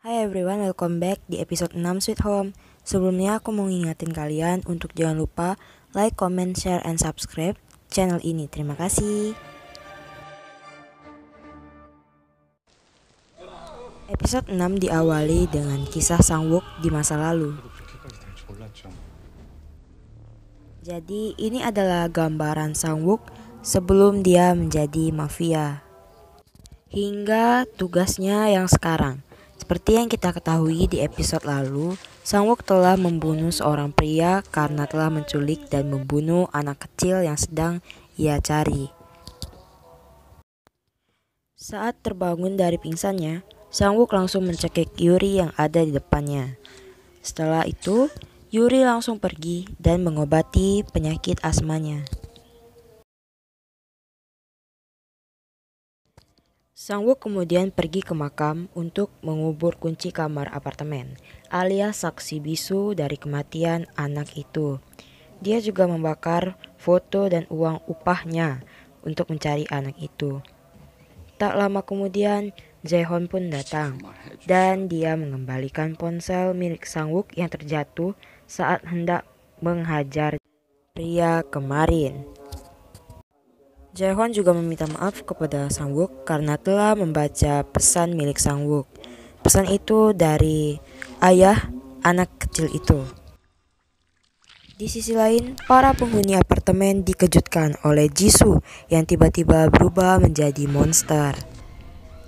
Hai everyone, welcome back di episode 6 Sweet Home. Sebelumnya aku mau ngingetin kalian untuk jangan lupa like, comment, share, and subscribe channel ini. Terima kasih. Episode 6 diawali dengan kisah Sang-wook di masa lalu. Jadi ini adalah gambaran Sang-wook sebelum dia menjadi mafia hingga tugasnya yang sekarang. Seperti yang kita ketahui di episode lalu, Sang-wook telah membunuh seorang pria karena telah menculik dan membunuh anak kecil yang sedang ia cari. Saat terbangun dari pingsannya, Sang-wook langsung mencekik Yuri yang ada di depannya. Setelah itu, Yuri langsung pergi dan mengobati penyakit asmanya. Sang-wook kemudian pergi ke makam untuk mengubur kunci kamar apartemen, alias saksi bisu dari kematian anak itu. Dia juga membakar foto dan uang upahnya untuk mencari anak itu. Tak lama kemudian, Jae-hoon pun datang, dan dia mengembalikan ponsel milik Sang-wook yang terjatuh saat hendak menghajar pria kemarin. Jae-hoon juga meminta maaf kepada Sang-wook karena telah membaca pesan milik Sang-wook. Pesan itu dari ayah anak kecil itu. Di sisi lain, para penghuni apartemen dikejutkan oleh Jisoo yang tiba-tiba berubah menjadi monster.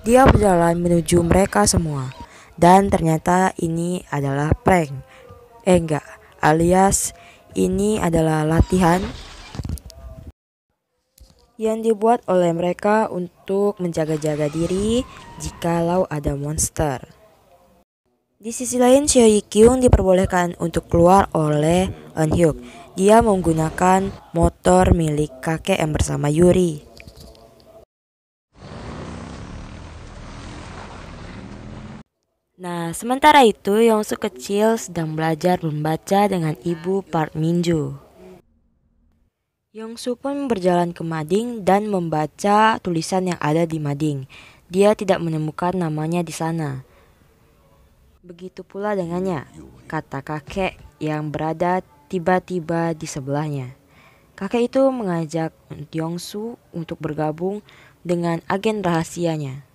Dia berjalan menuju mereka semua, dan ternyata ini adalah prank. Alias ini adalah latihan yang dibuat oleh mereka untuk menjaga-jaga diri jikalau ada monster. Di sisi lain, Seo Hye-kyung diperbolehkan untuk keluar oleh Eun-hyuk. Dia menggunakan motor milik kakek yang bersama Yuri. Nah, sementara itu Yongsoo kecil sedang belajar membaca dengan ibu Park Min-joo. Yongsoo pun berjalan ke mading dan membaca tulisan yang ada di mading. Dia tidak menemukan namanya di sana. Begitu pula dengannya, kata kakek yang berada tiba-tiba di sebelahnya. Kakek itu mengajak Yongsoo untuk bergabung dengan agen rahasianya.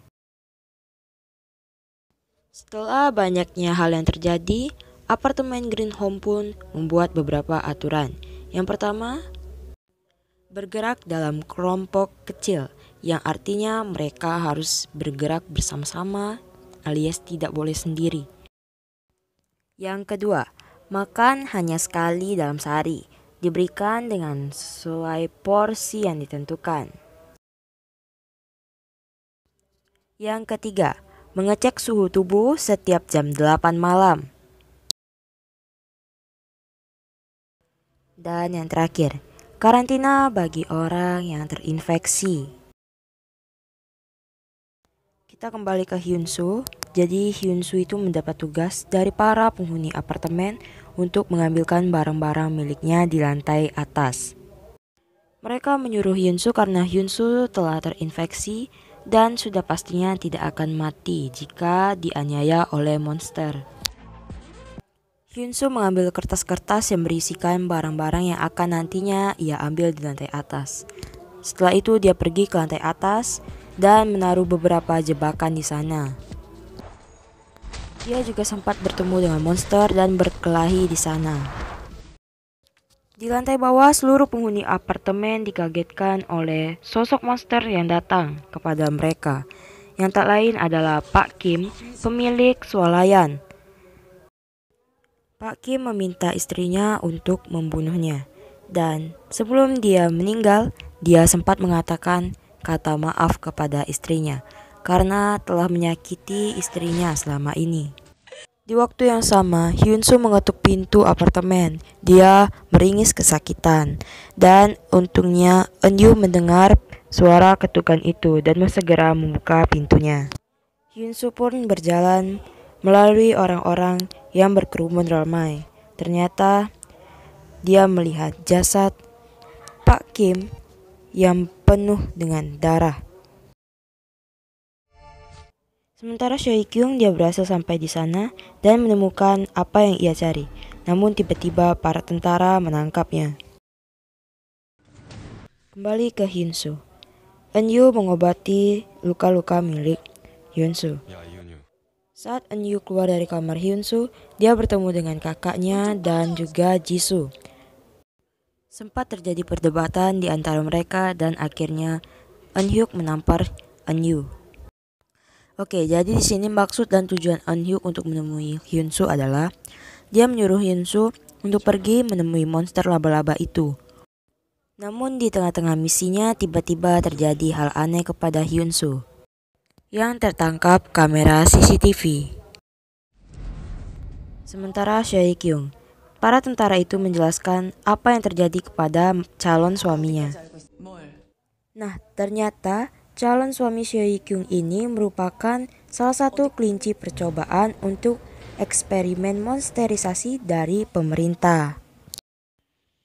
Setelah banyaknya hal yang terjadi, apartemen Green Home pun membuat beberapa aturan. Yang pertama, bergerak dalam kelompok kecil, yang artinya mereka harus bergerak bersama-sama alias tidak boleh sendiri. Yang kedua, makan hanya sekali dalam sehari, diberikan dengan sesuai porsi yang ditentukan. Yang ketiga, mengecek suhu tubuh setiap jam 8 malam. Dan yang terakhir, karantina bagi orang yang terinfeksi. Kita kembali ke Hyunsoo. Jadi Hyunsoo itu mendapat tugas dari para penghuni apartemen untuk mengambilkan barang-barang miliknya di lantai atas. Mereka menyuruh Hyunsoo karena Hyunsoo telah terinfeksi dan sudah pastinya tidak akan mati jika dianiaya oleh monster. Hyunsoo mengambil kertas-kertas yang berisikan barang-barang yang akan nantinya ia ambil di lantai atas. Setelah itu dia pergi ke lantai atas dan menaruh beberapa jebakan di sana. Dia juga sempat bertemu dengan monster dan berkelahi di sana. Di lantai bawah, seluruh penghuni apartemen dikagetkan oleh sosok monster yang datang kepada mereka, yang tak lain adalah Pak Kim, pemilik swalayan. Pak Kim meminta istrinya untuk membunuhnya, dan sebelum dia meninggal, dia sempat mengatakan kata maaf kepada istrinya karena telah menyakiti istrinya selama ini. Di waktu yang sama, Hyunsoo mengetuk pintu apartemen. Dia meringis kesakitan, dan untungnya Eun-yu mendengar suara ketukan itu dan segera membuka pintunya. Hyunsoo pun berjalan melalui orang-orang yang berkerumun ramai. Ternyata dia melihat jasad Pak Kim yang penuh dengan darah. Sementara Seo-kyung dia berhasil sampai di sana dan menemukan apa yang ia cari. Namun tiba-tiba para tentara menangkapnya. Kembali ke Hyunsu. Eun-yu mengobati luka-luka milik Hyunsu. Saat Eun-yu keluar dari kamar Hyunsu, dia bertemu dengan kakaknya dan juga Jisoo. Sempat terjadi perdebatan di antara mereka dan akhirnya Eun-hyuk menampar Eun-yu. Oke, jadi di sini maksud dan tujuan Eun-hyuk untuk menemui Hyunsu adalah dia menyuruh Hyunsu untuk pergi menemui monster laba-laba itu. Namun di tengah-tengah misinya tiba-tiba terjadi hal aneh kepada Hyunsu yang tertangkap kamera CCTV. Sementara Seo-kyung, para tentara itu menjelaskan apa yang terjadi kepada calon suaminya. Nah, ternyata calon suami Seo-kyung ini merupakan salah satu kelinci percobaan untuk eksperimen monsterisasi dari pemerintah.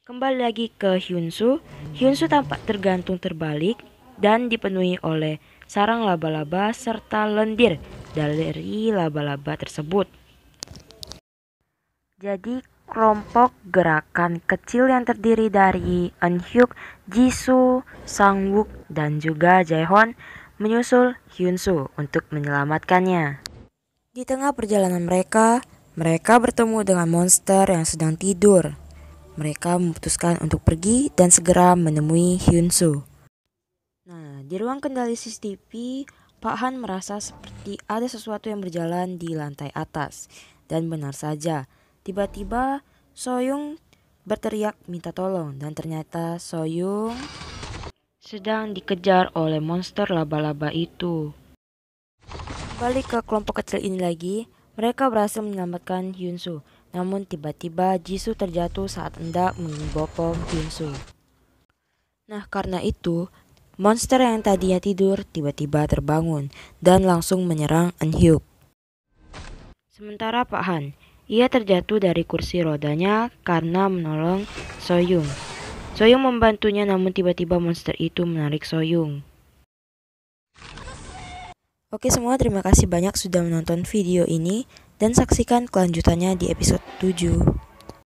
Kembali lagi ke Hyunsu. Hyunsu tampak tergantung terbalik dan dipenuhi oleh sarang laba-laba serta lendir dari laba-laba tersebut. Jadi kelompok gerakan kecil yang terdiri dari Eun-hyuk, Jisoo, Sang-wook, dan juga Jae-hon menyusul Hyunsu untuk menyelamatkannya. Di tengah perjalanan mereka bertemu dengan monster yang sedang tidur. Mereka memutuskan untuk pergi dan segera menemui Hyunsu. Nah, di ruang kendali CCTV, Pak Han merasa seperti ada sesuatu yang berjalan di lantai atas. Dan benar saja, tiba-tiba Soyoung berteriak minta tolong dan ternyata Soyoung sedang dikejar oleh monster laba-laba itu. Balik ke kelompok kecil ini lagi, mereka berhasil menyelamatkan Hyunsu. Namun tiba-tiba Jisoo terjatuh saat hendak membopong Hyunsu. Nah, karena itu monster yang tadinya tidur tiba-tiba terbangun dan langsung menyerang Eun-hyuk. Sementara Pak Han, ia terjatuh dari kursi rodanya karena menolong Soyoung. Soyoung membantunya namun tiba-tiba monster itu menarik Soyoung. Oke semua, terima kasih banyak sudah menonton video ini dan saksikan kelanjutannya di episode 7.